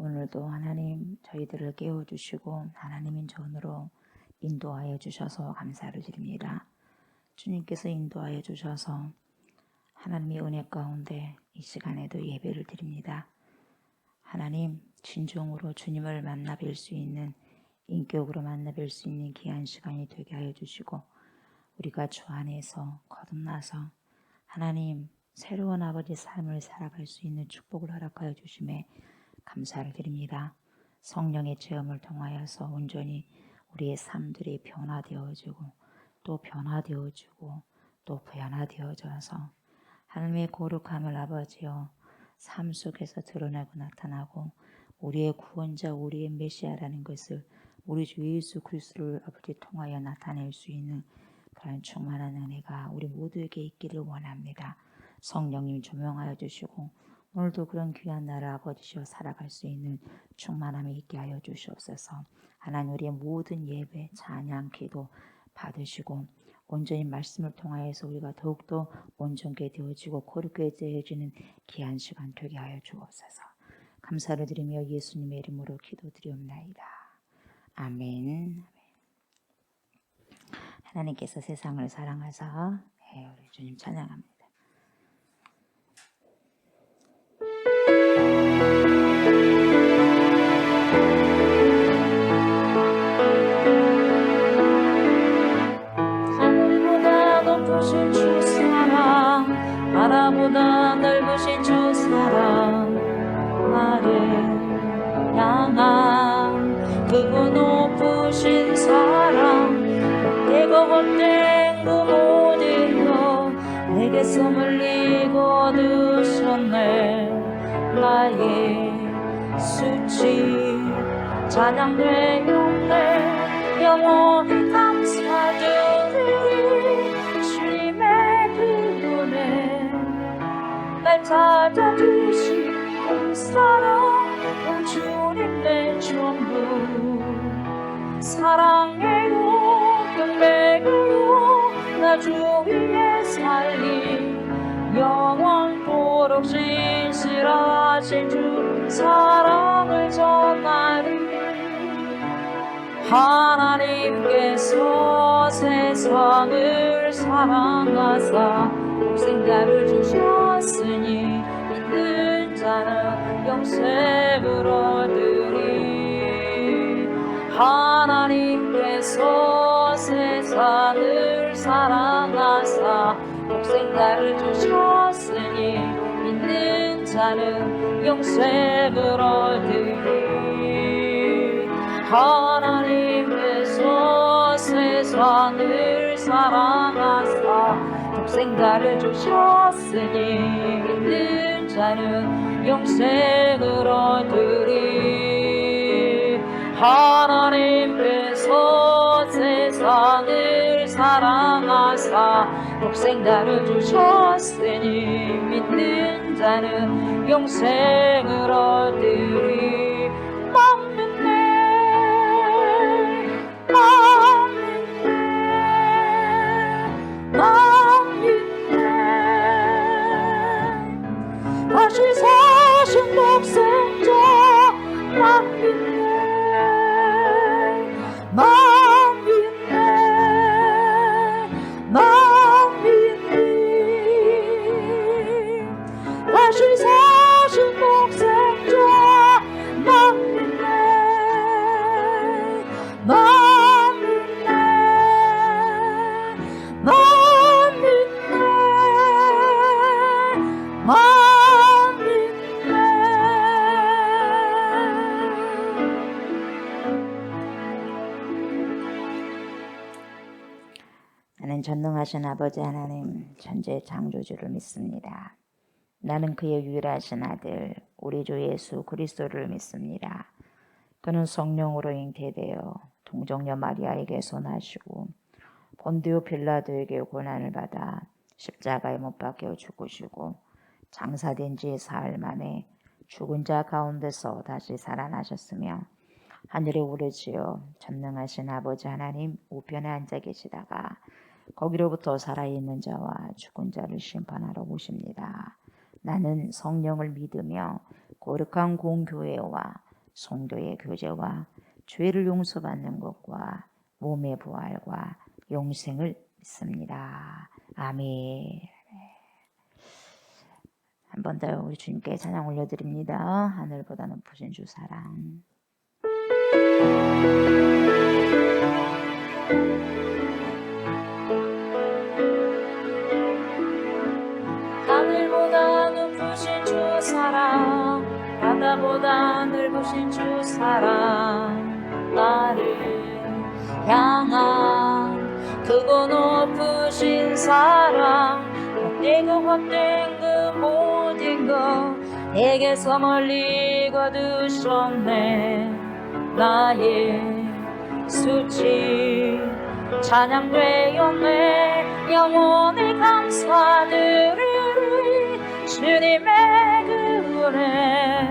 오늘도 하나님 저희들을 깨워주시고 하나님인 전으로 인도하여 주셔서 감사를 드립니다. 주님께서 인도하여 주셔서 하나님의 은혜 가운데 이 시간에도 예배를 드립니다. 하나님 진정으로 주님을 만나 뵐 수 있는, 인격으로 만나 뵐 수 있는 귀한 시간이 되게 하여 주시고, 우리가 주 안에서 거듭나서 하나님 새로운 아버지 삶을 살아갈 수 있는 축복을 허락하여 주심에 감사를 드립니다. 성령의 체험을 통하여서 온전히 우리의 삶들이 변화되어지고 또 변화되어지고 또 변화되어져서 하나님의 거룩함을 아버지여 삶 속에서 드러나고 나타나고 우리의 구원자, 우리의 메시아라는 것을 우리 주 예수 그리스도를 아버지 통하여 나타낼 수 있는 그런 충만한 은혜가 우리 모두에게 있기를 원합니다. 성령님 조명하여 주시고 오늘도 그런 귀한 나를 아버지시여 살아갈 수 있는 충만함이 있게 하여 주시옵소서. 하나님 우리의 모든 예배, 찬양, 기도 받으시고 온전히 말씀을 통하여서 우리가 더욱더 온전케 되어지고 거룩하게 되어지는 귀한 시간 되게 하여 주옵소서. 감사를 드리며 예수님의 이름으로 기도드리옵나이다. 아멘. 하나님께서 세상을 사랑하사 우리 주님 찬양합니다. 하늘보다 높으신 주 사랑, 바다보다 넓으신 주 사랑, 나를 향한 그분 높으신 사랑, 내가 헛된 그 모든 것 내게서 멀리고 두셨네. 나의 수치 찬양되었네. 영원히 감사드리리. 주님의 그분에 날 찾아주신 그 사랑, 오 주님 내 전부. 사랑해요 경배해요 나 주 위에 살리. 영원토록 진실하신 주 사랑을 전하리. 하나님께서 세상을 사랑하사 독생자를 주셨으니 믿는 자는 영생을 얻으리. 하나님께서 세상을 사랑하사 독생자를 주셨으니 믿는 자는 영생을 얻으리. 하나님께서 세상을 사랑하사 독생자를 주셨으니 믿는 자는 영생을 얻으리. 하나님께서 세상을 사랑하사 독생자를 주셨으니 믿는 자는 영생을 얻으리. 난 믿네, 난 믿네, 난 믿네. 다시 사신 독생자 난 믿네, 난 믿네, 난 믿네. 다시 사신 독생자 난 믿네, 난 믿네, 난 믿네, 난 믿네. 나는 전능하신 아버지 하나님 천재 창조주를 믿습니다. 나는 그의 유일하신 아들 우리 주 예수 그리스도를 믿습니다. 그는 성령으로 잉태되어 동정녀 마리아에게서 나시고 본디오 빌라도에게 고난을 받아 십자가에 못 박혀 죽으시고 장사된 지 사흘 만에 죽은 자 가운데서 다시 살아나셨으며 하늘에 오르시어 전능하신 아버지 하나님 우편에 앉아 계시다가 거기로부터 살아있는 자와 죽은 자를 심판하러 오십니다. 나는 성령을 믿으며 거룩한 공교회와 성도의 교제와 죄를 용서받는 것과 몸의 부활과 영생을 믿습니다. 아멘. 한 번 더 우리 주님께 찬양 올려드립니다. 하늘보다 높으신 주 사랑. 하늘보다 높으신 주 사랑, 바다보다 넓으신 주 사랑, 나를 향한 크고 높으신 사랑, 헛되고 헛된 그 모든 것 내게서 멀리 거두셨네. 나의 수치 찬양되어 내 영혼의 감사드리리. 주님의 그 은혜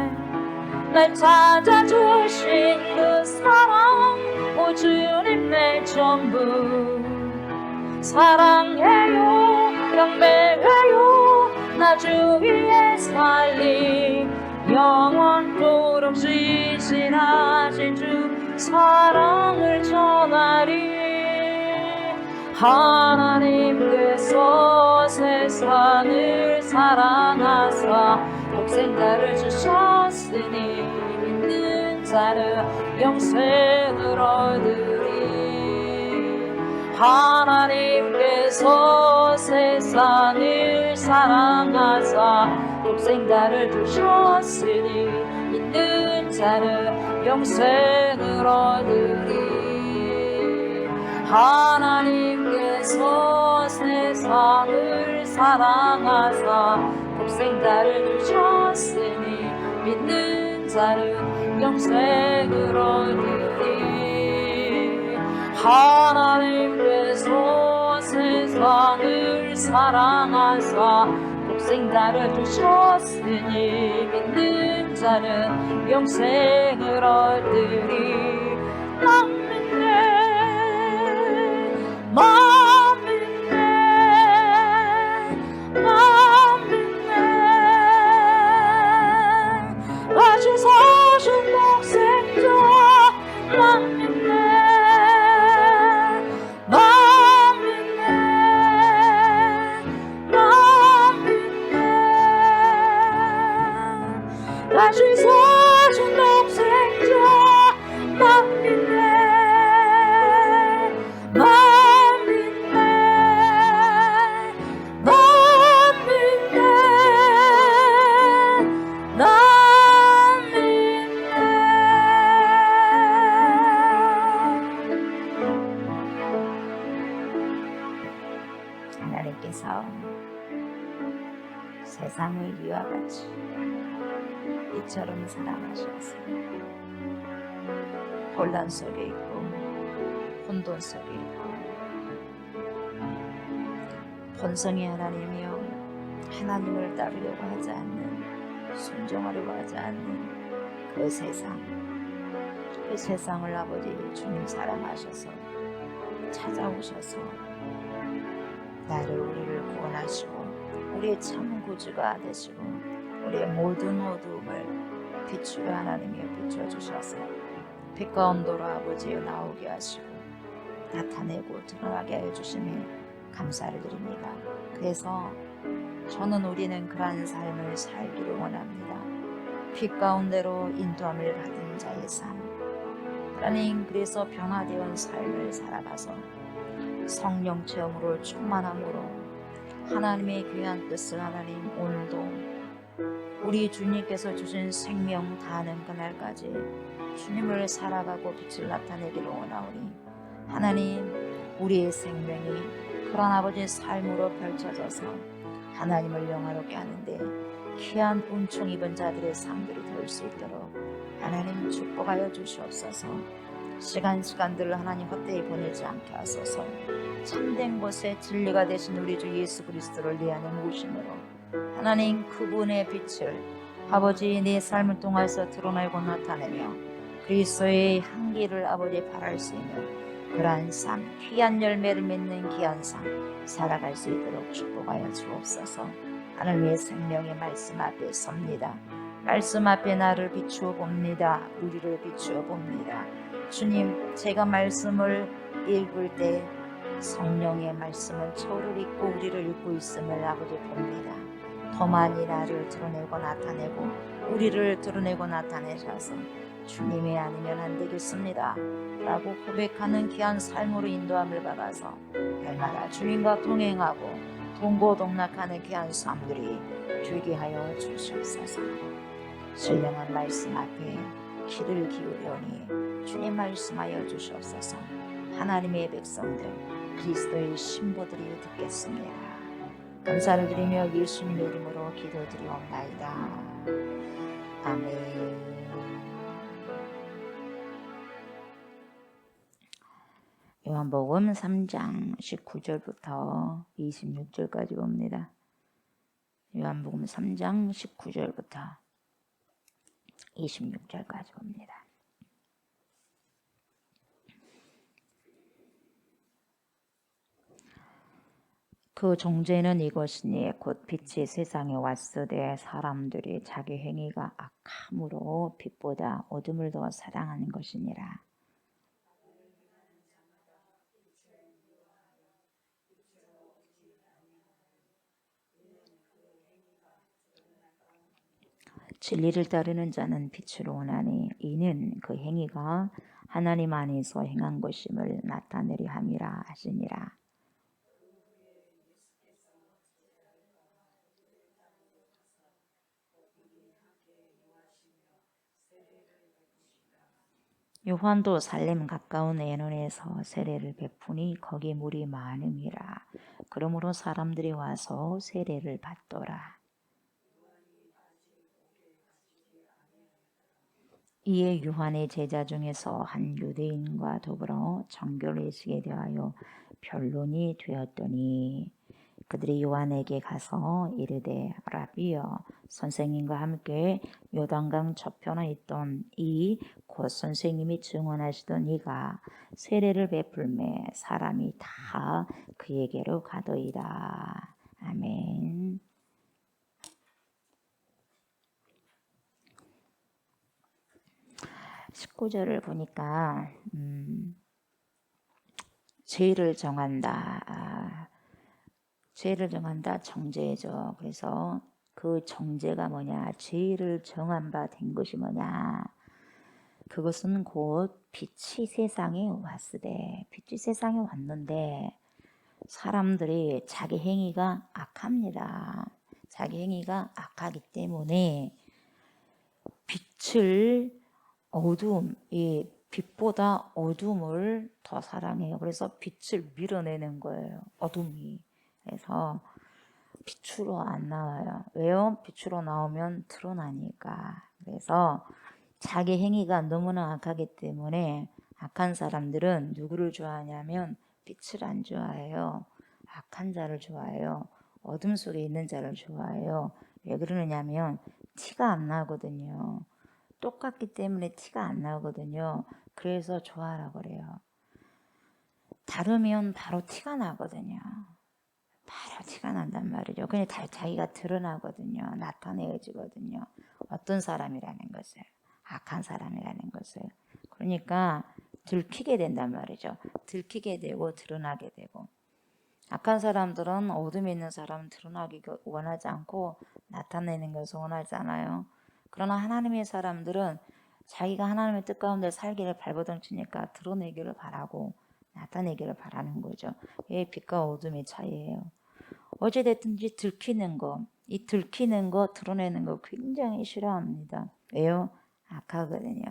날 찾아주신 그 사랑, 오 주님 내 전부 사랑해요 경배해요. 나 주 위에 살리 영원토록 신실하신 주 사랑을 전하리. 하나님께서 세상을 사랑하사 독생자를 주셨으니 믿는 자는 영생을 얻으리. 하나님께서 세상을 사랑하사 독생자를 주셨으니 믿는 자는 영생을 얻으리. 하나님께서 세상을 사랑하사 독생자를 주셨으니 믿는 자는 영생을 얻으리. 하나님께서 세상을 사랑하사 독생자를 주셨으니 믿는 자는 영생을 얻으리. 난 믿네 난 믿네 난 믿네 다시 사신 독생자 난 믿네 난 믿네 난 믿네 다시 사신 독생자 난 믿네 난 믿네 난 믿네 난 믿네. 하나님께서 세상을 이와 같이 이처럼 사랑하셔서 혼란 속에 있고 혼돈 속에 있고 본성의 하나님이여 하나님을 따르려고 하지 않는 순종하려고 하지 않는 그 세상을 아버지 주님 사랑하셔서 찾아오셔서 나를 우리를 구원하시고 우리의 참 구주가 되시고 우리의 모든 어두움을 비추려 하나님이 비춰주셔서 빛과 온도로 아버지여 나오게 하시고 나타내고 드러나게 하여 주심에 감사를 드립니다. 그래서 저는 우리는 그러한 삶을 살기를 원합니다. 빛 가운데로 인도함을 받은 자의 삶, 하나님 그래서 변화되어 삶을 살아가서 성령 체험으로 충만함으로 하나님의 귀한 뜻을 하나님 오늘도 우리 주님께서 주신 생명 다하는 그날까지 주님을 살아가고 빛을 나타내기를 원하오니 하나님 우리의 생명이 그런 아버지의 삶으로 펼쳐져서 하나님을 영화롭게 하는데 귀한 은총 입은 자들의 삶들이 될 수 있도록 하나님 축복하여 주시옵소서. 시간들을 하나님 헛되이 보내지 않게 하소서. 참된 곳에 진리가 되신 우리 주 예수 그리스도를 내 안에 모심으로 하나님 그분의 빛을 아버지 내 삶을 통해서 드러내고 나타내며 그리스도의 향기를 아버지 바랄 수 있는 그러한 삶, 귀한 열매를 맺는 귀한 삶 살아갈 수 있도록 축복하여 주옵소서. 하나님의 생명의 말씀 앞에 섭니다. 말씀 앞에 나를 비추어 봅니다. 우리를 비추어 봅니다. 주님, 제가 말씀을 읽을 때 성령의 말씀은 저를 읽고 우리를 읽고 있음을 아버지 봅니다. 더 많이 나를 드러내고 나타내고 우리를 드러내고 나타내셔서 주님이 아니면 안 되겠습니다 라고 고백하는 귀한 삶으로 인도함을 받아서 날마다 주님과 동행하고 동고동락하는 귀한 삶들이 되게 하여 주시옵소서. 신령한 말씀 앞에 귀를 기울여니 주님 말씀하여 주시옵소서. 하나님의 백성들 그리스도의 신부들이 듣겠습니다. 감사를 드리며 예수님의 이름으로 기도드리옵나이다. 아멘. 요한복음 3장 19절부터 26절까지 봅니다. 요한복음 3장 19절부터 26절까지 봅니다. 그 종제는 이것이니 곧 빛이 세상에 왔으되 사람들이 자기 행위가 악함으로 빛보다 어둠을 더 사랑하는 것이니라. 진리를 따르는 자는 빛으로 오나니 이는 그 행위가 하나님 안에서 행한 것임을 나타내려 함이라 하시니라. 요한도 살렘 가까운 에논에서 세례를 베푸니 거기 물이 많음이라. 그러므로 사람들이 와서 세례를 받더라. 이에 요한의 제자 중에서 한 유대인과 더불어 정결례식에 대하여 변론이 되었더니 그들이 요한에게 가서 이르되 라비여 선생님과 함께 요단강 저편에 있던 이 곧 선생님이 증언하시던 이가 세례를 베풀매 사람이 다 그에게로 가더이다. 아멘. (19절을) 보니까 죄를 정한다. 죄를 정한다 정죄죠. 그래서 그 정죄가 뭐냐? 죄를 정한 바 된 것이 뭐냐? 그것은 곧 빛이 세상에 왔으되, 빛이 세상에 왔는데 사람들이 자기 행위가 악합니다. 자기 행위가 악하기 때문에 빛을 이 빛보다 어둠을 더 사랑해요. 그래서 빛을 밀어내는 거예요. 어둠이. 그래서 빛으로 안 나와요. 왜요? 빛으로 나오면 드러나니까. 그래서 자기 행위가 너무나 악하기 때문에 악한 사람들은 누구를 좋아하냐면 빛을 안 좋아해요. 악한 자를 좋아해요. 어둠 속에 있는 자를 좋아해요. 왜 그러느냐면 티가 안 나거든요. 똑같기 때문에 티가 안 나거든요. 그래서 좋아하라고 그래요. 다르면 바로 티가 나거든요. 바로 티가 난단 말이죠. 그냥 자기가 드러나거든요. 나타내어지거든요. 어떤 사람이라는 것을. 악한 사람이라는 것을. 그러니까 들키게 된단 말이죠. 들키게 되고 드러나게 되고. 악한 사람들은 어둠에 있는 사람은 드러나기 원하지 않고 나타내는 것을 원하잖아요. 그러나 하나님의 사람들은 자기가 하나님의 뜻 가운데 살기를 발버둥치니까 드러내기를 바라고 나타내기를 바라는 거죠. 이게 빛과 어둠의 차이예요. 어찌됐든지 들키는 거, 이 들키는 거, 드러내는 거 굉장히 싫어합니다. 왜요? 악하거든요.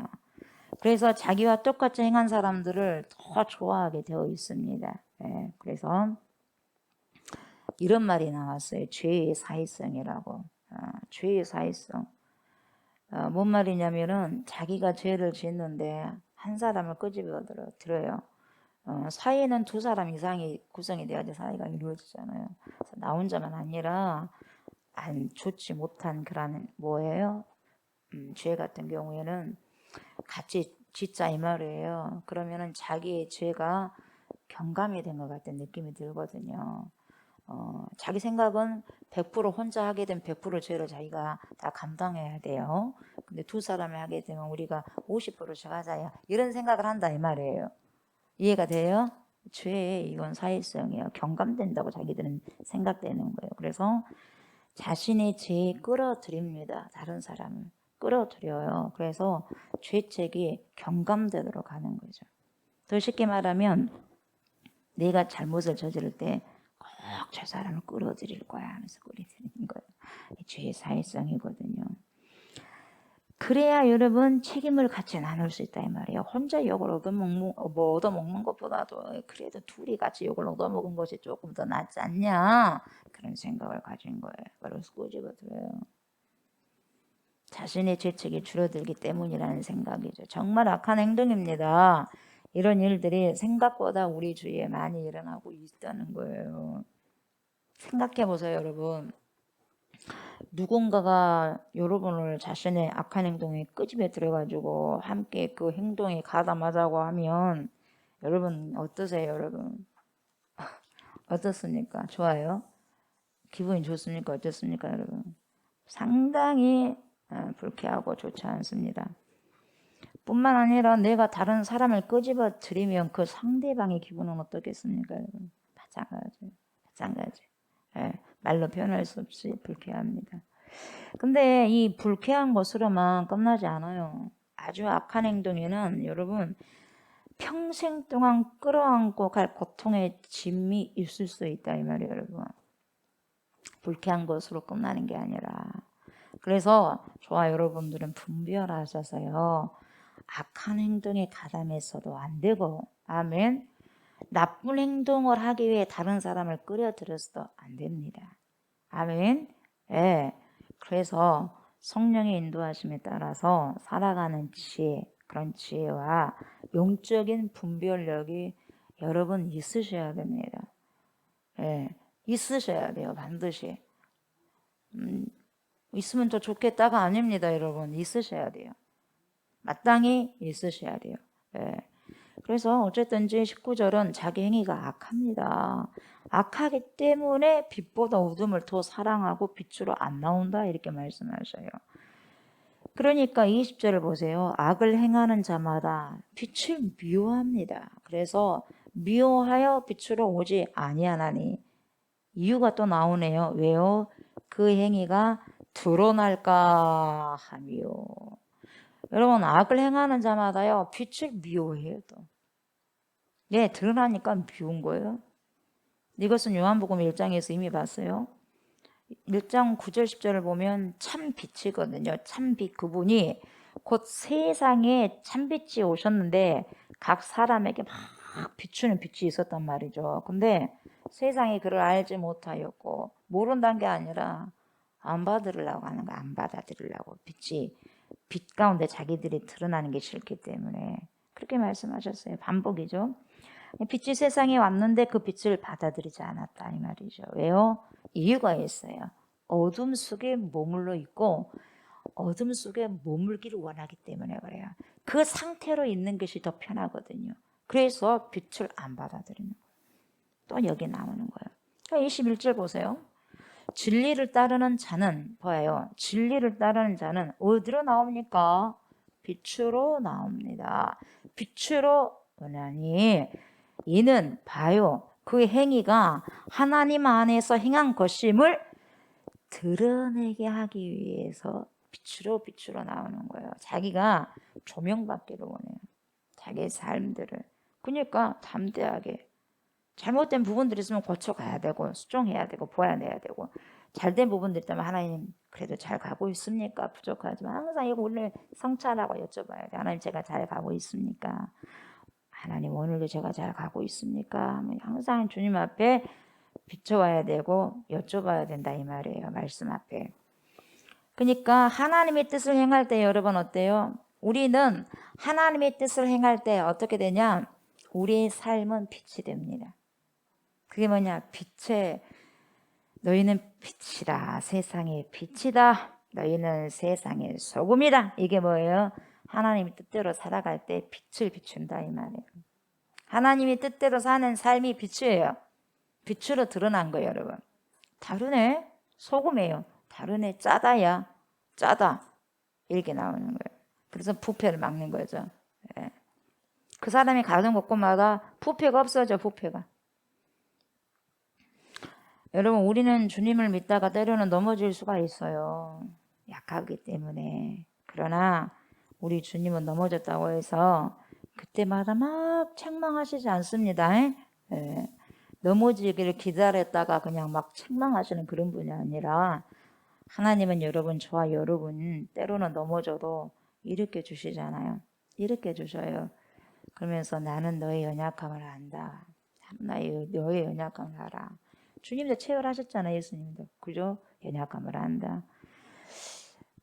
그래서 자기와 똑같이 행한 사람들을 더 좋아하게 되어 있습니다. 네, 그래서 이런 말이 나왔어요. 죄의 사회성이라고. 죄의 사회성. 뭔 말이냐면은 자기가 죄를 짓는데 한 사람을 끄집어 들어요. 사회는 두 사람 이상이 구성이 되어야지 사회가 이루어지잖아요. 그래서 나 혼자만 아니라 안 좋지 못한 그런 뭐예요? 죄 같은 경우에는 같이 짓자 이 말이에요. 그러면은 자기의 죄가 경감이 된 것 같은 느낌이 들거든요. 자기 생각은 100% 혼자 하게 되면 100% 죄를 자기가 다 감당해야 돼요. 근데 두 사람이 하게 되면 우리가 50%씩 하자야. 이런 생각을 한다 이 말이에요. 이해가 돼요? 죄 이건 사회성이에요. 경감된다고 자기들은 생각되는 거예요. 그래서 자신의 죄에 끌어들입니다. 다른 사람을 끌어들여요. 그래서 죄책이 경감되도록 하는 거죠. 더 쉽게 말하면 내가 잘못을 저지를 때 꼭 저 사람을 끌어들일 거야 하면서 끌어들이는 거예요. 죄의 사회성이거든요. 그래야 여러분 책임을 같이 나눌 수 있다 이 말이에요. 혼자 욕을 얻어먹는 것보다도 그래도 둘이 같이 욕을 얻어먹은 것이 조금 더 낫지 않냐 그런 생각을 가진 거예요. 그래서 꼬집어들어요. 자신의 죄책이 줄어들기 때문이라는 생각이죠. 정말 악한 행동입니다. 이런 일들이 생각보다 우리 주위에 많이 일어나고 있다는 거예요. 생각해 보세요, 여러분. 누군가가 여러분을 자신의 악한 행동에 끄집어 들여가지고 함께 그 행동에 가담하자고 하면 여러분 어떠세요, 여러분? 어떻습니까? 좋아요? 기분이 좋습니까? 어떻습니까, 여러분? 상당히 불쾌하고 좋지 않습니다. 뿐만 아니라 내가 다른 사람을 끄집어 들이면 그 상대방의 기분은 어떻겠습니까, 여러분? 마찬가지. 예, 말로 표현할 수 없이 불쾌합니다. 근데 이 불쾌한 것으로만 끝나지 않아요. 아주 악한 행동에는 여러분 평생 동안 끌어안고 갈 고통의 짐이 있을 수 있다 이 말이에요, 여러분. 불쾌한 것으로 끝나는 게 아니라. 그래서 저와 여러분들은 분별하셔서요. 악한 행동에 가담해서도 안 되고, 아멘. 나쁜 행동을 하기 위해 다른 사람을 끌어들여서도 안 됩니다. 아멘. 예. 그래서 성령의 인도하심에 따라서 살아가는 지혜, 그런 지혜와 영적인 분별력이 여러분 있으셔야 됩니다. 예. 있으셔야 돼요. 반드시. 있으면 더 좋겠다가 아닙니다, 여러분. 있으셔야 돼요. 마땅히 있으셔야 돼요. 예. 그래서 어쨌든지 19절은 자기 행위가 악합니다. 악하기 때문에 빛보다 어둠을 더 사랑하고 빛으로 안 나온다 이렇게 말씀하셔요. 그러니까 20절을 보세요. 악을 행하는 자마다 빛을 미워합니다. 그래서 미워하여 빛으로 오지 아니하나니 이유가 또 나오네요. 왜요? 그 행위가 드러날까 하미요. 여러분 악을 행하는 자마다요 빛을 미워해요. 또. 예, 드러나니까 미운 거예요. 이것은 요한복음 1장에서 이미 봤어요. 1장 9절 10절을 보면 참 빛이거든요. 참 빛 그분이 곧 세상에 참 빛이 오셨는데 각 사람에게 막 비추는 빛이 있었단 말이죠. 근데 세상이 그를 알지 못하였고 모른다는 게 아니라 안 받으려고 하는 거, 안 받아들이려고 빛이 빛 가운데 자기들이 드러나는 게 싫기 때문에 그렇게 말씀하셨어요. 반복이죠. 빛이 세상에 왔는데 그 빛을 받아들이지 않았다 이 말이죠. 왜요? 이유가 있어요. 어둠 속에 머물러 있고 어둠 속에 머물기를 원하기 때문에 그래요. 그 상태로 있는 것이 더 편하거든요. 그래서 빛을 안 받아들이는 거예요. 또 여기 나오는 거예요. 21절 보세요. 진리를 따르는 자는 봐요. 진리를 따르는 자는 어디로 나옵니까? 빛으로 나옵니다. 빛으로 오나니 이는 봐요. 그 행위가 하나님 안에서 행한 것임을 드러내게 하기 위해서 빛으로 나오는 거예요. 자기가 조명받기를 원해요. 자기의 삶들을. 그러니까 담대하게 잘못된 부분들이 있으면 고쳐가야 되고 수정해야 되고 보완해야 되고 잘된 부분들 있다면 하나님 그래도 잘 가고 있습니까? 부족하지만 항상 이거 원래 성찰하고 여쭤봐야 돼. 하나님 제가 잘 가고 있습니까? 하나님 오늘도 제가 잘 가고 있습니까? 항상 주님 앞에 비춰와야 되고 여쭤봐야 된다 이 말이에요. 말씀 앞에. 그러니까 하나님의 뜻을 행할 때 여러분 어때요? 우리는 하나님의 뜻을 행할 때 어떻게 되냐? 우리의 삶은 빛이 됩니다. 그게 뭐냐? 빛에 너희는 빛이다. 세상의 빛이다. 너희는 세상의 소금이다. 이게 뭐예요? 하나님의 뜻대로 살아갈 때 빛을 비춘다 이 말이에요. 하나님의 뜻대로 사는 삶이 빛이에요. 빛으로 드러난 거예요, 여러분. 다르네? 소금이에요. 다르네? 짜다야. 짜다. 이렇게 나오는 거예요. 그래서 부패를 막는 거죠. 예. 그 사람이 가는 곳곳마다 부패가 없어져, 부패가. 여러분, 우리는 주님을 믿다가 때로는 넘어질 수가 있어요. 약하기 때문에. 그러나 우리 주님은 넘어졌다고 해서 그때마다 막 책망하시지 않습니다. 예. 넘어지기를 기다렸다가 그냥 막 책망하시는 그런 분이 아니라 하나님은 여러분, 저와 여러분 때로는 넘어져도 일으켜 주시잖아요. 일으켜 주셔요. 그러면서 나는 너의 연약함을 안다. 너의 연약함을 알아. 주님도 체험하셨잖아요. 예수님도. 그죠? 연약함을 안다.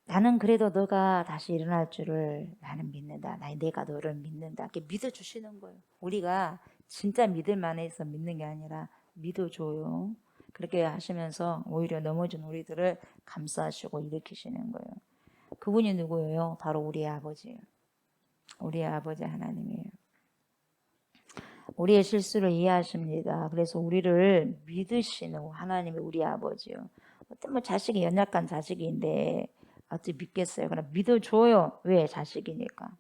나는 그래도 너가 다시 일어날 줄을 나는 믿는다. 내가 너를 믿는다. 이렇게 믿어주시는 거예요. 우리가 진짜 믿을 만해서 믿는 게 아니라 믿어줘요. 그렇게 하시면서 오히려 넘어진 우리들을 감싸시고 일으키시는 거예요. 그분이 누구예요? 바로 우리 아버지예요. 우리 아버지 하나님이에요. 우리의 실수를 이해하십니다. 그래서 우리를 믿으시는 하나님이 우리 아버지요. 어떤 뭐 자식이 연약한 자식인데 어떻게 믿겠어요? 그럼 믿어줘요. 왜? 자식이니까.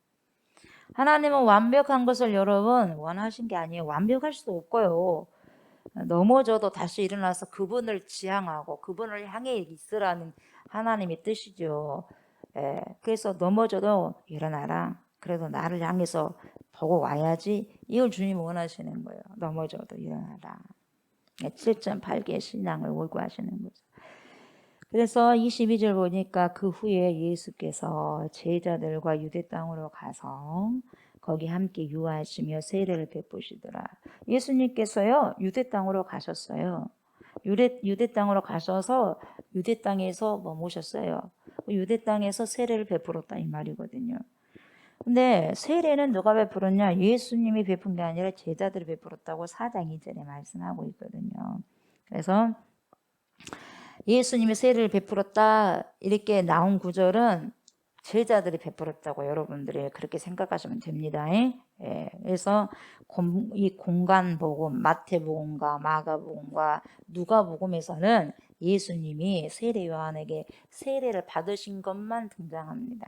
하나님은 완벽한 것을 여러분 원하신 게 아니에요. 완벽할 수도 없고요. 넘어져도 다시 일어나서 그분을 지향하고 그분을 향해 있으라는 하나님의 뜻이죠. 그래서 넘어져도 일어나라. 그래도 나를 향해서 보고 와야지. 이걸 주님 원하시는 거예요. 넘어져도 일어나라. 7.8개의 신앙을 요구하시는 거죠. 그래서 22절 보니까 그 후에 예수께서 제자들과 유대 땅으로 가서 거기 함께 유하시며 세례를 베푸시더라. 예수님께서요 유대 땅으로 가셨어요. 유대 땅으로 가셔서 유대 땅에서 뭐 모셨어요. 유대 땅에서 세례를 베풀었다 이 말이거든요. 근데 세례는 누가 베풀었냐? 예수님이 베푼 게 아니라 제자들이 베풀었다고 4장 2절에 말씀하고 있거든요. 그래서 예수님이 세례를 베풀었다 이렇게 나온 구절은 제자들이 베풀었다고 여러분들이 그렇게 생각하시면 됩니다. 그래서 이 공간복음, 마태복음과 마가복음과 누가복음에서는 예수님이 세례 요한에게 세례를 받으신 것만 등장합니다.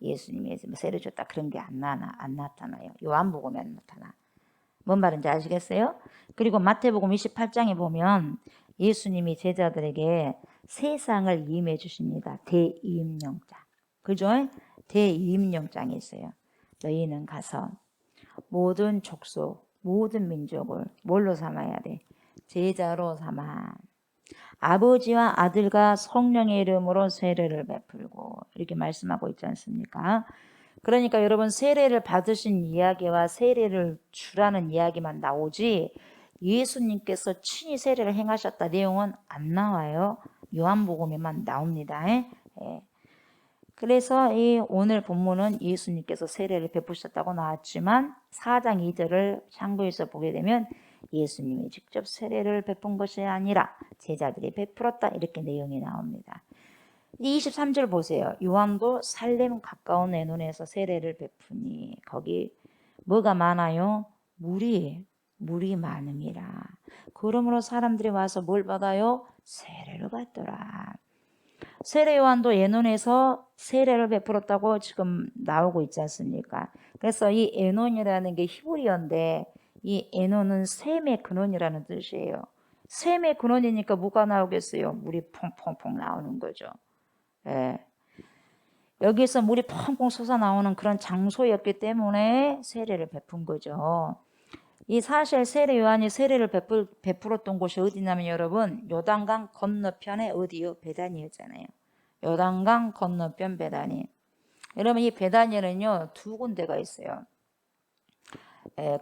예수님이 세례 줬다 그런 게 안 나타나요. 요한복음에 안 나타나. 뭔 말인지 아시겠어요? 그리고 마태복음 28장에 보면 예수님이 제자들에게 세상을 임해 주십니다. 대이임영장. 그죠? 대이임영장이 있어요. 너희는 가서 모든 족속, 모든 민족을 뭘로 삼아야 돼? 제자로 삼아. 아버지와 아들과 성령의 이름으로 세례를 베풀고 이렇게 말씀하고 있지 않습니까? 그러니까 여러분 세례를 받으신 이야기와 세례를 주라는 이야기만 나오지 예수님께서 친히 세례를 행하셨다 내용은 안 나와요. 요한복음에만 나옵니다. 그래서 이 오늘 본문은 예수님께서 세례를 베푸셨다고 나왔지만 4장 2절을 참고해서 보게 되면 예수님이 직접 세례를 베푼 것이 아니라 제자들이 베풀었다 이렇게 내용이 나옵니다. 23절 보세요. 요한도 살렘 가까운 에논에서 세례를 베푸니 거기 뭐가 많아요? 물이 많음이라. 그러므로 사람들이 와서 뭘 받아요? 세례를 받더라. 세례 요한도 에논에서 세례를 베풀었다고 지금 나오고 있지 않습니까? 그래서 이 에논이라는 게 히브리어인데 이 에논은 샘의 근원이라는 뜻이에요. 샘의 근원이니까 뭐가 나오겠어요? 물이 퐁퐁퐁 나오는 거죠. 여기서 물이 펑펑 솟아 나오는 그런 장소였기 때문에 세례를 베푼 거죠. 이 사실 세례 요한이 세례를 베풀었던 곳이 어디냐면 여러분 요단강 건너편에 어디요? 베다니였잖아요. 요단강 건너편 베다니. 여러분 이 베다니는요 두 군데가 있어요.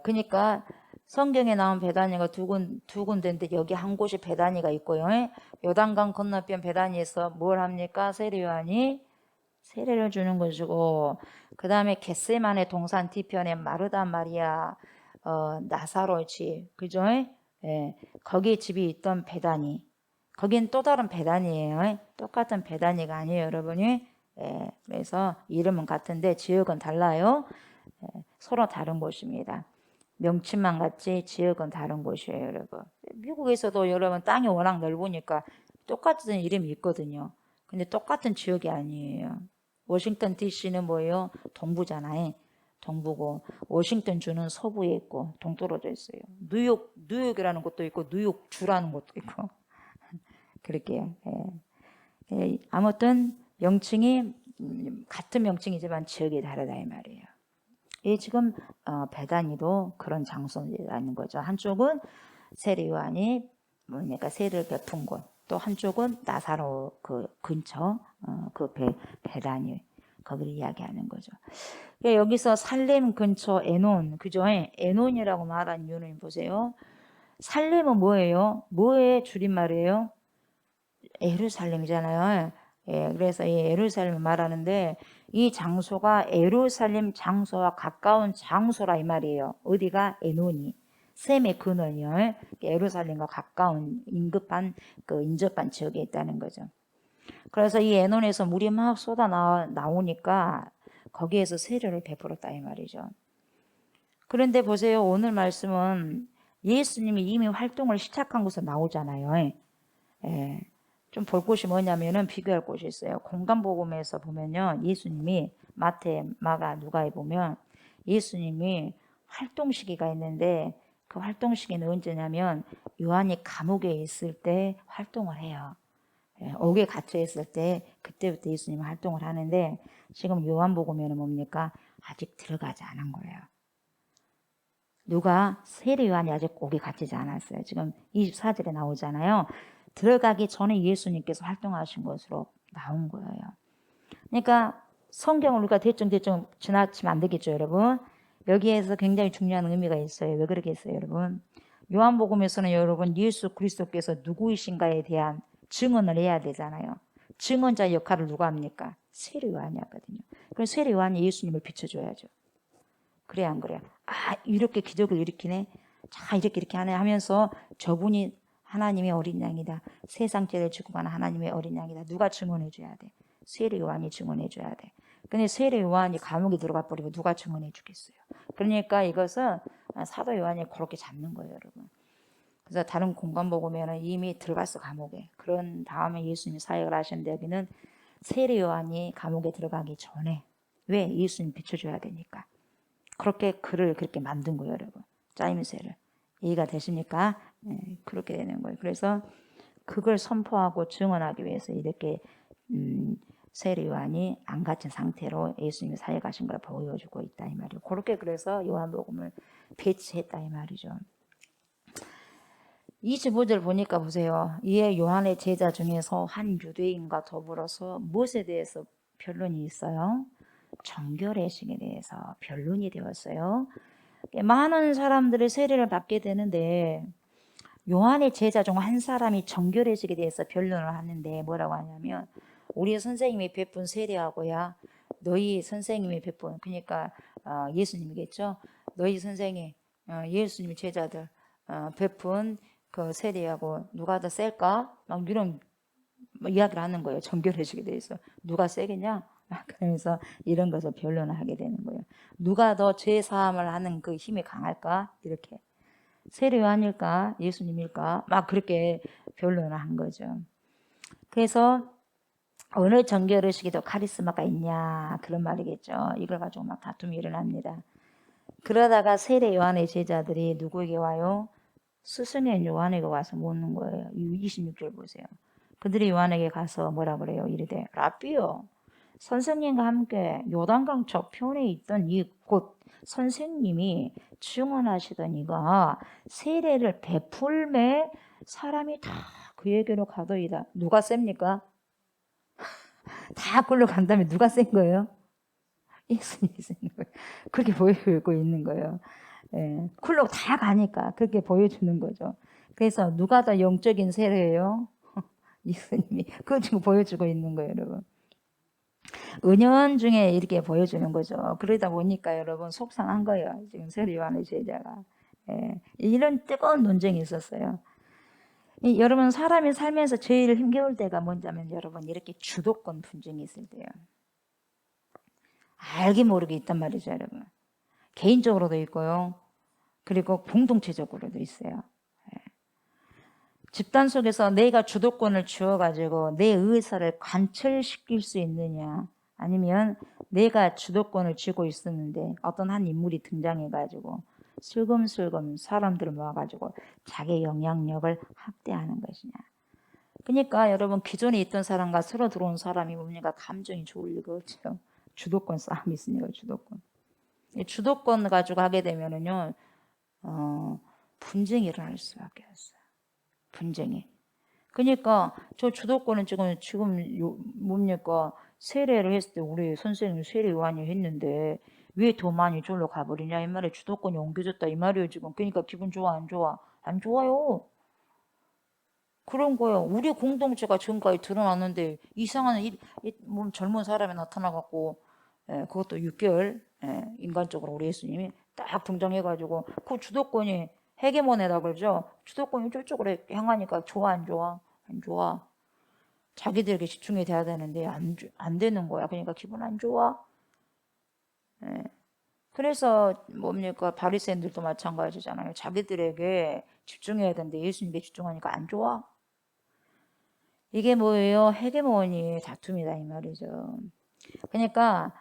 그러니까 성경에 나온 베다니가 두 군데인데 여기 한 곳이 베다니가 있고요. 요단강 건너편 베다니에서 뭘 합니까? 세례 요한이 세례를 주는 것이고 그 다음에 겟세마네 동산 뒤편에 마르다 마리아 나사로의 집 그죠? 거기 집이 있던 베다니 거긴 또 다른 베다니예요. 똑같은 베다니가 아니에요 여러분이. 그래서 이름은 같은데 지역은 달라요. 서로 다른 곳입니다. 명칭만 같지 지역은 다른 곳이에요, 여러분. 미국에서도 여러분 땅이 워낙 넓으니까 똑같은 이름이 있거든요. 근데 똑같은 지역이 아니에요. 워싱턴 DC는 뭐예요? 동부잖아요. 동부고 워싱턴 주는 서부에 있고 동떨어져 있어요. 뉴욕이라는 곳도 있고 뉴욕 주라는 곳도 있고 그렇게요. 아무튼 명칭이 같은 명칭이지만 지역이 다르다 이 말이에요. 이 지금 베다니도 그런 장소라는 거죠. 한쪽은 세례 요한이 그러니까 세례를 베푼 곳, 또 한쪽은 나사로 그 근처 그 베다니 거기를 이야기하는 거죠. 여기서 살렘 근처 에논, 그죠? 에논이라고 말한 이유는 보세요. 살렘은 뭐예요? 뭐의 줄임말이에요? 예루살렘이잖아요. 그래서 이 예루살렘을 말하는데 이 장소가 예루살렘 장소와 가까운 장소라 이 말이에요. 어디가? 에논이. 셈의 근원이요. 예루살렘과 가까운 인접한 지역에 있다는 거죠. 그래서 이 에논에서 물이 막 쏟아 나오니까 거기에서 세례를 베풀었다 이 말이죠. 그런데 보세요. 오늘 말씀은 예수님이 이미 활동을 시작한 곳에 나오잖아요. 좀 볼 곳이 뭐냐면은 비교할 곳이 있어요. 공간복음에서 보면요. 예수님이 마태, 마가, 누가에 보면 예수님이 활동 시기가 있는데 그 활동 시기는 언제냐면 요한이 감옥에 있을 때 활동을 해요. 옥에 갇혀 있을 때 그때부터 예수님이 활동을 하는데 지금 요한복음에는 뭡니까? 아직 들어가지 않은 거예요. 누가? 세례 요한이 아직 옥에 갇히지 않았어요. 지금 24절에 나오잖아요. 들어가기 전에 예수님께서 활동하신 것으로 나온 거예요. 그러니까 성경을 우리가 대충 지나치면 안 되겠죠, 여러분. 여기에서 굉장히 중요한 의미가 있어요. 왜 그러겠어요, 여러분? 요한복음에서는 여러분 예수 그리스도께서 누구이신가에 대한 증언을 해야 되잖아요. 증언자 역할을 누가 합니까? 세례 요한이 하거든요. 그래서 세례 요한이 예수님을 비춰줘야죠. 그래 안 그래요? 아, 이렇게 기적을 일으키네. 자, 이렇게 하네 하면서 저분이 하나님의 어린 양이다. 세상 죄를 지고 가는 하나님의 어린 양이다. 누가 증언해 줘야 돼? 세례 요한이 증언해 줘야 돼. 근데 세례 요한이 감옥에 들어가 버리고 누가 증언해 주겠어요? 그러니까 이것은 사도 요한이 그렇게 잡는 거예요, 여러분. 그래서 다른 공간 보면은 이미 들어갔어, 감옥에. 그런 다음에 예수님이 사역을 하셨는데 여기는 세례 요한이 감옥에 들어가기 전에 왜? 예수님 비춰줘야 되니까. 그렇게 글을 그렇게 만든 거예요, 여러분. 짜임새를. 이해가 되십니까? 그렇게 되는 거예요. 그래서 그걸 선포하고 증언하기 위해서 이렇게 세례 요한이 안 갇힌 상태로 예수님이 사역하신 걸 보여주고 있다 이 말이에요. 그렇게 그래서 요한복음을 배치했다 이 말이죠. 25절 보니까 보세요. 이에 요한의 제자 중에서 한 유대인과 더불어서 무엇에 대해서 변론이 있어요? 정결의식에 대해서 변론이 되었어요. 많은 사람들이 세례를 받게 되는데 요한의 제자 중 한 사람이 정결의식에 대해서 변론을 하는데 뭐라고 하냐면 우리 선생님이 베푼 세례하고야 너희 선생님이 베푼 그러니까 예수님이겠죠. 너희 선생이 예수님 제자들 베푼 그 세례하고 누가 더 셀까? 막 이런 이야기를 하는 거예요. 정결의식에 대해서 누가 세겠냐? 그러면서 이런 것을 변론을 하게 되는 거예요. 누가 더 죄 사함을 하는 그 힘이 강할까? 이렇게 세례 요한일까? 예수님일까? 막 그렇게 변론을 한 거죠. 그래서 어느 정결의식이 더 카리스마가 있냐 그런 말이겠죠. 이걸 가지고 막 다툼이 일어납니다. 그러다가 세례 요한의 제자들이 누구에게 와요? 스승의 요한에게 와서 묻는 거예요. 26절 보세요. 그들이 요한에게 가서 뭐라 그래요? 이르되 라삐요 선생님과 함께 요단강 저편에 있던 이 곳 선생님이 증언하시던 이가 세례를 베풀매 사람이 다 그에게로 가더이다. 누가 셉니까? 다 그걸로 간 다음에 누가 센 거예요? 예수님이 센 거예요. 그렇게 보여주고 있는 거예요. 그걸로 다 가니까 그렇게 보여주는 거죠. 그래서 누가 더 영적인 세례예요? 예수님이. 그걸 지금 보여주고 있는 거예요, 여러분. 은연중에 이렇게 보여주는 거죠. 그러다 보니까 여러분 속상한 거예요. 지금 세례 요한의 제자가. 이런 뜨거운 논쟁이 있었어요. 여러분 사람이 살면서 제일 힘겨울 때가 뭔지하면 여러분 이렇게 주도권 분쟁이 있을 때요. 알게 모르게 있단 말이죠, 여러분. 개인적으로도 있고요. 그리고 공동체적으로도 있어요. 집단 속에서 내가 주도권을 쥐어가지고 내 의사를 관철시킬 수 있느냐, 아니면 내가 주도권을 쥐고 있었는데 어떤 한 인물이 등장해가지고 슬금슬금 사람들을 모아가지고 자기 영향력을 확대하는 것이냐. 그러니까 여러분, 기존에 있던 사람과 새로 들어온 사람이 뭡니까? 감정이 좋을 리가 없죠. 주도권 싸움이 있으니까. 주도권. 이 주도권 가지고 하게 되면은요, 분쟁이 일어날 수밖에 없어요. 분쟁이. 그러니까 저 주도권은 지금 뭡니까? 세례를 했을 때 우리 선생님 세례 요한이 했는데 왜 더 많이 졸로 가버리냐 이 말에, 주도권이 옮겨졌다 이 말이에요 지금. 그러니까 기분 좋아 안 좋아? 안 좋아요. 그런 거예요. 우리 공동체가 지금까지 드러났는데 이상한 젊은 사람이 나타나갖고, 그것도 6개월, 인간적으로 우리 예수님이 딱 등장해가지고 그 주도권이 헤게모네라 그러죠. 주도권이 저쪽으로 향하니까 좋아 안 좋아? 안 좋아. 자기들에게 집중이 돼야 되는데 안 되는 거야. 그러니까 기분 안 좋아. 그래서 뭡니까? 바리새인들도 마찬가지잖아요. 자기들에게 집중해야 되는데 예수님께 집중하니까 안 좋아. 이게 뭐예요? 헤게모니 다툼이다 이 말이죠. 그러니까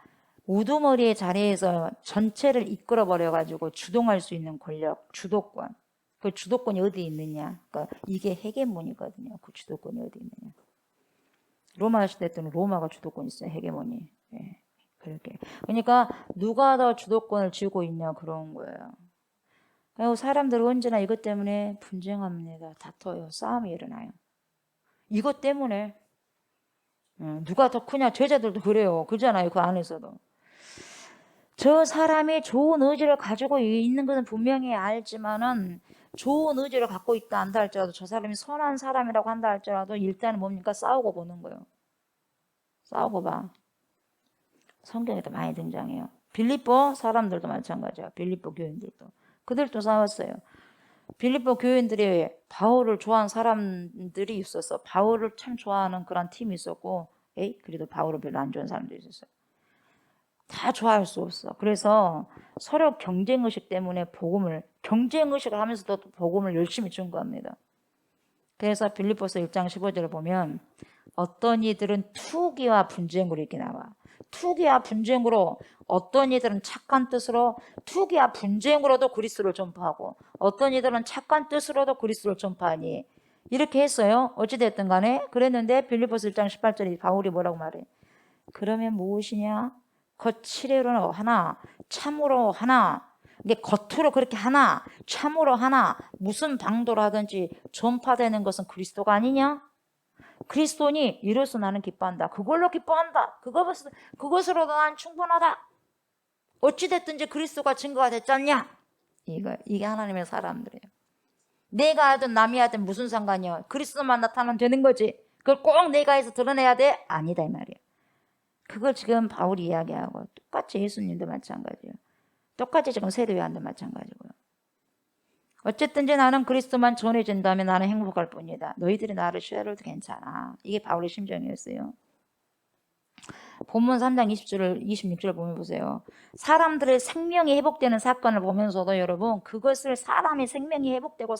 우두머리의 자리에서 전체를 이끌어 버려 가지고 주동할 수 있는 권력, 주도권. 그 주도권이 어디 있느냐? 그러니까 이게 헤게모니거든요. 그 주도권이 어디 있느냐? 로마 시대 때는 로마가 주도권 있어요. 헤게모니. 예, 그렇게. 그러니까 누가 더 주도권을 쥐고 있냐 그런 거예요. 그리고 사람들은 언제나 이것 때문에 분쟁합니다. 다퉈요. 싸움이 일어나요. 이것 때문에. 누가 더 크냐? 제자들도 그래요. 그러잖아요. 그 안에서도. 저 사람이 좋은 의지를 가지고 있는 것은 분명히 알지만은, 좋은 의지를 갖고 있다 한다 할지라도, 저 사람이 선한 사람이라고 한다 할지라도 일단은 뭡니까? 싸우고 보는 거예요. 싸우고 봐. 성경에도 많이 등장해요. 빌립보 사람들도 마찬가지야. 빌립보 교인들도. 그들도 싸웠어요. 빌립보 교인들이 바울을 좋아하는 사람들이 있었어. 바울을 참 좋아하는 그런 팀이 있었고, 그래도 바울을 별로 안 좋아하는 사람들이 있었어요. 다 좋아할 수 없어. 그래서 서로 경쟁의식 때문에 경쟁의식을 하면서도 복음을 열심히 증거합니다. 그래서 빌립보서 1장 15절을 보면 어떤 이들은 투기와 분쟁으로 이렇게 나와. 투기와 분쟁으로, 어떤 이들은 착한 뜻으로 투기와 분쟁으로도 그리스도를 전파하고, 어떤 이들은 착한 뜻으로도 그리스도를 전파하니, 이렇게 했어요. 어찌됐든 간에 그랬는데 빌립보서 1장 18절에 바울이 뭐라고 말해? 그러면 무엇이냐? 거칠애로 하나, 참으로 하나, 이게 겉으로 그렇게 하나, 참으로 하나, 무슨 방도로 하든지 전파되는 것은 그리스도가 아니냐? 그리스도니 이로써 나는 기뻐한다. 그걸로 기뻐한다. 그것으로도 난 충분하다. 어찌됐든지 그리스도가 증거가 됐지 않냐? 이게 하나님의 사람들이에요. 내가 하든 남이 하든 무슨 상관이야. 그리스도만 나타나면 되는 거지. 그걸 꼭 내가 해서 드러내야 돼? 아니다 이 말이야. 그걸 지금 바울이 이야기하고, 똑같이 예수님도 마찬가지예요. 똑같이 지금 세례 요한도 마찬가지고요. 어쨌든지 나는 그리스도만 전해진다면 나는 행복할 뿐이다. 너희들이 나를 싫어해도 괜찮아. 이게 바울의 심정이었어요. 본문 3장 26절을 보면 보세요. 사람들의 생명이 회복되는 사건을 보면서도 여러분, 그것을 사람의 생명이 회복되고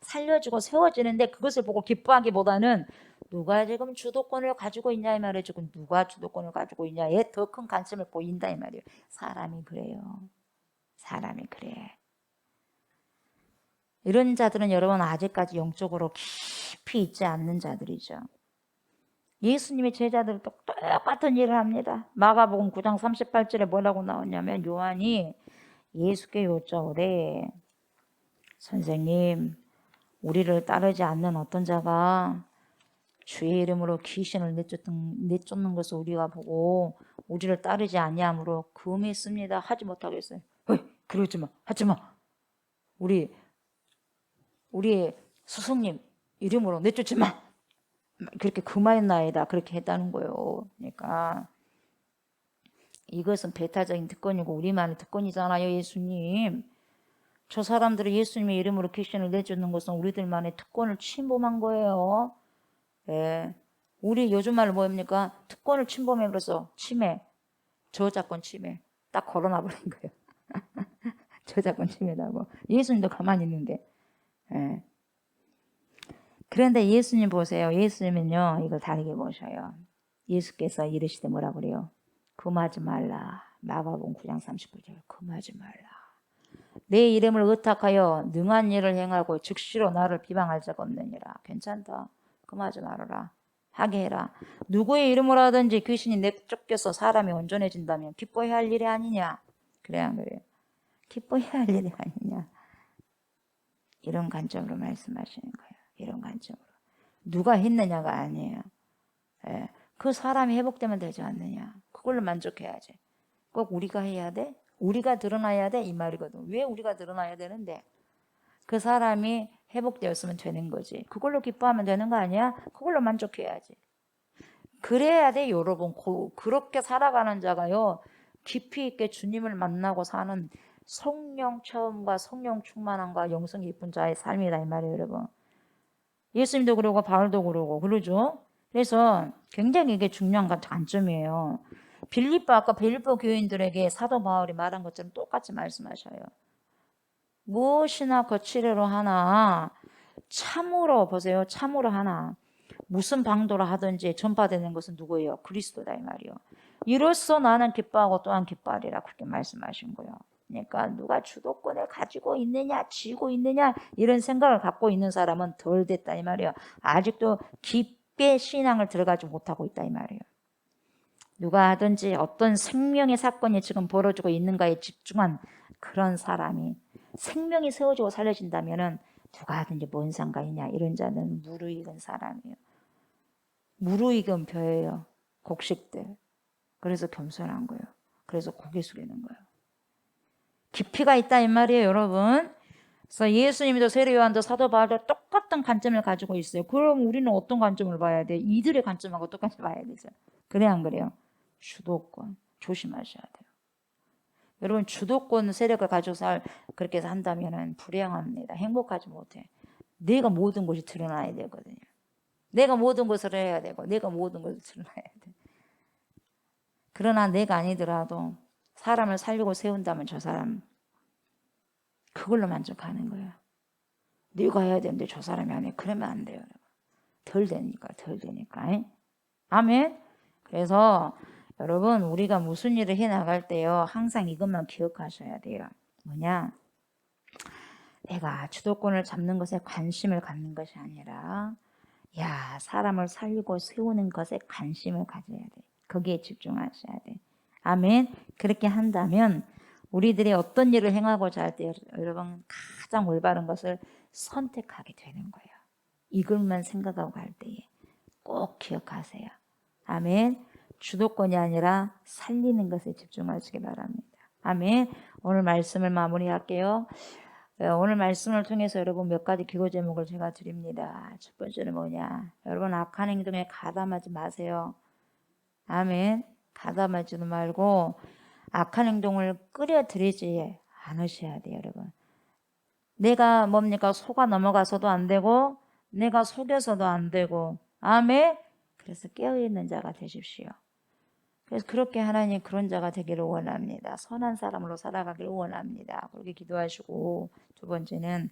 살려주고 세워지는데 그것을 보고 기뻐하기보다는 누가 지금 주도권을 가지고 있냐 이 말이에요. 지금 누가 주도권을 가지고 있냐에 더 큰 관심을 보인다 이 말이에요. 사람이 그래요. 사람이 그래. 이런 자들은 여러분 아직까지 영적으로 깊이 있지 않는 자들이죠. 예수님의 제자들은 똑같은 일을 합니다. 마가복음 9장 38절에 뭐라고 나오냐면, 요한이 예수께 여쭤오되, 선생님, 우리를 따르지 않는 어떤 자가 주의 이름으로 귀신을 내쫓는 것을 우리가 보고 우리를 따르지 아니하므로 금했습니다. 하지 못하겠어요. 그러지 마. 하지 마. 우리의 스승님 이름으로 내쫓지 마. 그렇게 금하였나이다. 그렇게 했다는 거예요. 그러니까 이것은 배타적인 특권이고 우리만의 특권이잖아요. 예수님. 저 사람들이 예수님의 이름으로 귀신을 내쫓는 것은 우리들만의 특권을 침범한 거예요. 예. 우리 요즘 말로 뭐입니까? 특권을 침범해버려서 침해. 저작권 침해. 딱 걸어놔버린 거예요. 저작권 침해라고. 예수님도 가만히 있는데. 예. 그런데 예수님 보세요. 예수님은요, 이걸 다르게 보셔요. 예수께서 이르시되 뭐라 그래요? 금하지 말라. 마가복음 9장 39절. 금하지 말라. 내 이름을 의탁하여 능한 일을 행하고 즉시로 나를 비방할 자가 없느니라. 괜찮다. 금하지 말아라. 하게 해라. 누구의 이름으로 하든지 귀신이 내쫓겨서 사람이 온전해진다면 기뻐해야 할 일이 아니냐. 그래 안 그래요? 기뻐해야 할 일이 아니냐. 이런 관점으로 말씀하시는 거예요. 이런 관점으로. 누가 했느냐가 아니에요. 예. 그 사람이 회복되면 되지 않느냐. 그걸로 만족해야지. 꼭 우리가 해야 돼? 우리가 드러나야 돼? 이 말이거든. 왜 우리가 드러나야 되는데? 그 사람이 회복되었으면 되는 거지. 그걸로 기뻐하면 되는 거 아니야? 그걸로 만족해야지. 그래야 돼, 여러분. 그렇게 살아가는 자가요, 깊이 있게 주님을 만나고 사는 성령 체험과 성령 충만함과 영성 깊은 자의 삶이다, 이 말이에요, 여러분. 예수님도 그러고 바울도 그러고 그러죠. 그래서 굉장히 이게 중요한 관점이에요. 아까 빌립보 교인들에게 사도 바울이 말한 것처럼 똑같이 말씀하셔요. 무엇이나 거칠애로 하나 참으로 보세요. 참으로 하나 무슨 방도로 하든지 전파되는 것은 누구예요? 그리스도다 이 말이요. 이로써 나는 기뻐하고 또한 기뻐하리라 그렇게 말씀하신 거예요. 그러니까 누가 주도권을 가지고 있느냐 쥐고 있느냐 이런 생각을 갖고 있는 사람은 덜 됐다 이 말이에요. 아직도 깊게 신앙을 들어가지 못하고 있다 이 말이에요. 누가 하든지 어떤 생명의 사건이 지금 벌어지고 있는가에 집중한 그런 사람이 생명이 세워지고 살려진다면은 누가 하든지 뭔 상관이냐 이런 자는 무르익은 사람이에요. 무르익은 벼예요. 곡식들. 그래서 겸손한 거예요. 그래서 고개 숙이는 거예요. 깊이가 있다 이 말이에요, 여러분. 그래서 예수님도 세례 요한도 사도 바울도 똑같은 관점을 가지고 있어요. 그럼 우리는 어떤 관점을 봐야 돼? 이들의 관점하고 똑같이 봐야 되죠. 그래 안 그래요? 주도권 조심하셔야 돼요. 여러분 주도권 세력을 가지고 그렇게 해서 한다면 불행합니다. 행복하지 못해. 내가 모든 것이 드러나야 되거든요. 내가 모든 것을 해야 되고 내가 모든 것을 드러나야 돼. 그러나 내가 아니더라도 사람을 살리고 세운다면 저 사람 그걸로 만족하는 거예요. 네가 해야 되는데 저 사람이 안 해. 그러면 안 돼요. 덜 되니까. 아멘. 그래서 여러분 우리가 무슨 일을 해 나갈 때요 항상 이것만 기억하셔야 돼요. 뭐냐? 내가 주도권을 잡는 것에 관심을 갖는 것이 아니라 사람을 살리고 세우는 것에 관심을 가져야 돼. 거기에 집중하셔야 돼. 아멘. 그렇게 한다면 우리들이 어떤 일을 행하고자 할 때 여러분 가장 올바른 것을 선택하게 되는 거예요. 이것만 생각하고 갈 때에 꼭 기억하세요. 아멘. 주도권이 아니라 살리는 것에 집중하시기 바랍니다. 아멘. 오늘 말씀을 마무리할게요. 오늘 말씀을 통해서 여러분 몇 가지 기도 제목을 제가 드립니다. 첫 번째는 뭐냐? 여러분 악한 행동에 가담하지 마세요. 아멘. 가담하지도 말고 악한 행동을 끌어들이지 않으셔야 돼요, 여러분. 내가 뭡니까? 속아 넘어가서도 안 되고 내가 속여서도 안 되고 아멘. 그래서 깨어있는 자가 되십시오. 그래서 그렇게 하나님 그런 자가 되기를 원합니다. 선한 사람으로 살아가기를 원합니다. 그렇게 기도하시고 두 번째는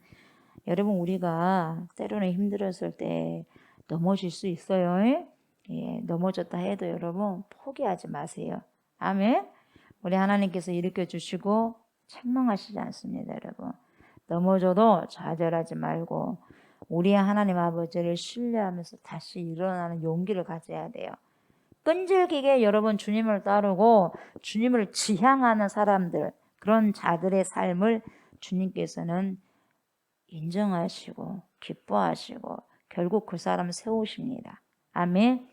여러분 우리가 때로는 힘들었을 때 넘어질 수 있어요. 넘어졌다 해도 여러분 포기하지 마세요. 아멘. 우리 하나님께서 일으켜 주시고 책망하시지 않습니다, 여러분. 넘어져도 좌절하지 말고 우리 하나님 아버지를 신뢰하면서 다시 일어나는 용기를 가져야 돼요. 끈질기게 여러분 주님을 따르고 주님을 지향하는 사람들 그런 자들의 삶을 주님께서는 인정하시고 기뻐하시고 결국 그 사람을 세우십니다. 아멘.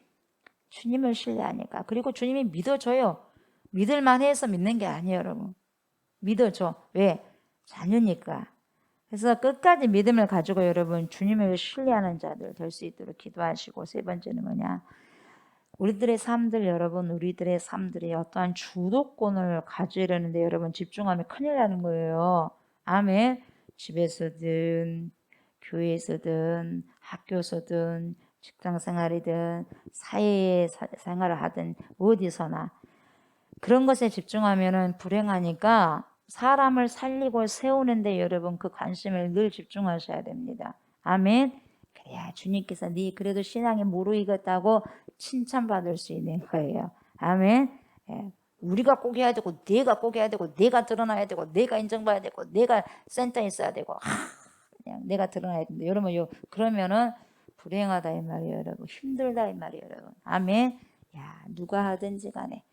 주님을 신뢰하니까. 그리고 주님이 믿어줘요. 믿을만 해서 믿는 게 아니에요, 여러분. 믿어줘. 왜? 자녀니까. 그래서 끝까지 믿음을 가지고 여러분 주님을 신뢰하는 자들 될 수 있도록 기도하시고 세 번째는 뭐냐? 우리들의 삶들이 어떠한 주도권을 가지려는데 여러분 집중하면 큰일 나는 거예요. 아멘. 집에서든 교회에서든 학교에서든 직장 생활이든 사회 생활을 하든 어디서나 그런 것에 집중하면은 불행하니까 사람을 살리고 세우는데 여러분 그 관심을 늘 집중하셔야 됩니다. 아멘. 그래야 주님께서 네 그래도 신앙이 무르익었다고 칭찬받을 수 있는 거예요. 아멘. 예. 우리가 꼭 해야 되고 내가 꼭 해야 되고 내가 드러나야 되고 내가 인정받아야 되고 내가 센터에 있어야 되고 그냥 내가 드러나야 된다. 여러분 그러면은 불행하다 이 말이에요, 여러분. 힘들다 이 말이에요, 여러분. 아멘. 야, 누가 하든지 간에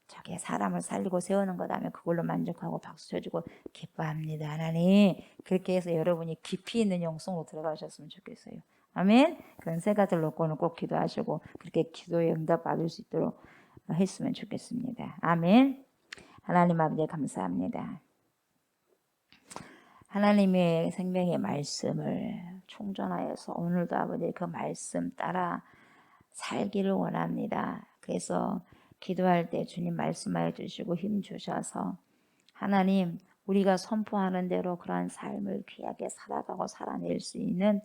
저게 사람을 살리고 세우는 거다면 그걸로 만족하고 박수 쳐주고 기뻐합니다. 하나님 그렇게 해서 여러분이 깊이 있는 영성으로 들어가셨으면 좋겠어요. 아멘. 그런 세 가지를 놓고는 꼭 기도하시고 그렇게 기도에 응답 받을 수 있도록 했으면 좋겠습니다. 아멘. 하나님 아버지 감사합니다. 하나님의 생명의 말씀을 충전하여서 오늘도 아버지 그 말씀 따라 살기를 원합니다. 그래서 기도할 때 주님 말씀하여 주시고 힘 주셔서 하나님 우리가 선포하는 대로 그러한 삶을 귀하게 살아가고 살아낼 수 있는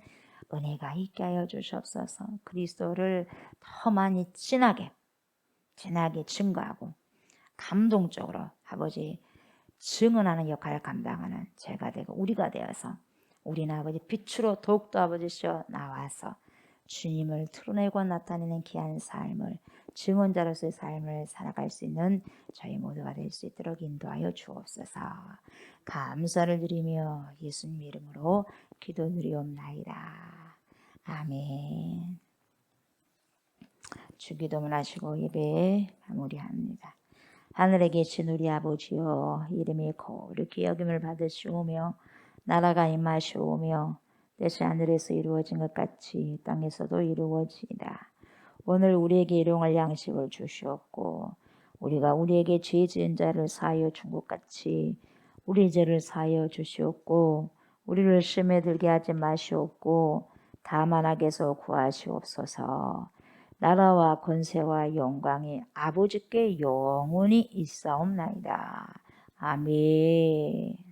은혜가 있게 하여 주시옵소서. 그리스도를 더 많이 진하게 증거하고 감동적으로 아버지 증언하는 역할을 감당하는 제가 되고 우리가 되어서 우리는 아버지 빛으로 더욱더 아버지시여 나와서 주님을 드러내고 나타내는 귀한 삶을 증언자로서의 삶을 살아갈 수 있는 저희 모두가 될 수 있도록 인도하여 주옵소서. 감사를 드리며 예수님 이름으로 기도드리옵나이다. 아멘. 주기도문 하시고 예배 마무리합니다. 하늘에 계신 우리 아버지여 이름이 거룩히 여김을 받으시오며 나라가 임하시오며 뜻이 하늘에서 이루어진 것 같이 땅에서도 이루어지이다. 오늘 우리에게 일용할 양식을 주시옵고 우리가 우리에게 죄 지은 자를 사하여 준 것 같이 우리 죄를 사하여 주시옵고 우리를 시험에 들게 하지 마시옵고 다만 악에서 구하시옵소서. 나라와 권세와 영광이 아버지께 영원히 있사옵나이다. 아멘.